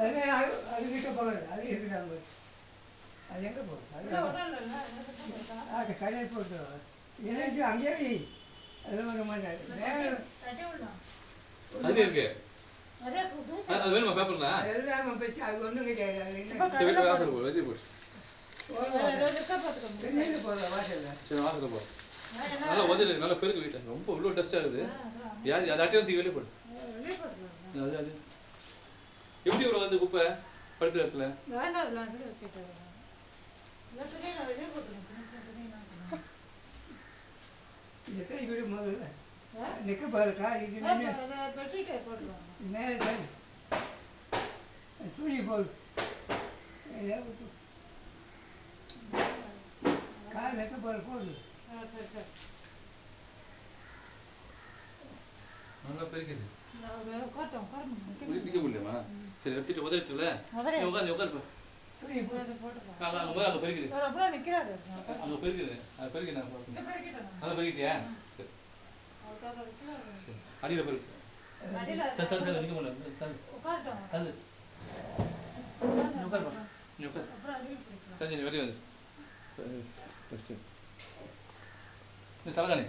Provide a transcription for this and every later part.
அதுக்கிட்ட போகாது, அது இருக்கிறாங்க. அது எங்கே போகுது? அது கடையை போட்டு எனக்கு அங்கேயே அது வர மாட்டாது. அது இருக்கு. அது வேணுமா பேப்பர்ல? அதெல்லாம் போச்சு, அது ஒன்றும் கிடையாது. அது என்ன வாசல் போடு, வெளியே போடு. வெளியில் போகல வாசல்ல. சரி வாசல்ல போ. நல்லா உதவி நல்லா பெருக்கு வீட்டில் ரொம்ப இவ்வளோ டஸ்ட் ஆகுது. யாரு அதை அட்டையை வந்து வெளியே போடு. அது அது எப்படி ஒரு வந்து குப்பை படுக்கிற இடத்துல எத்தனை வீடு முதல்ல நிற்க பாருக்கா இது மேலே தான் துணி போடு கார் நிற்க பாரு போடு. நல்லா பெருக்குது. நிற்க முடியுமா? சரி எடுத்துட்டு உதறிட்டுல உட்காந்து உட்காருப்பா. துணி போடு. அங்கே பெருக்குது. அங்கே பெருக்குது. அது பெருக்கு நான் பார்க்கணும். நல்லா பெருக்கிட்டியா? சரி சரி அடியில் பெருக்கு. தந்து நிற்க முடியல. தந்து உட்காருப்பா. நீ உட்காரு. தந்து நீ வெளியே வந்து ஃபஸ்ட்டு இந்த தலைகாணி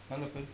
நல்ல பெரு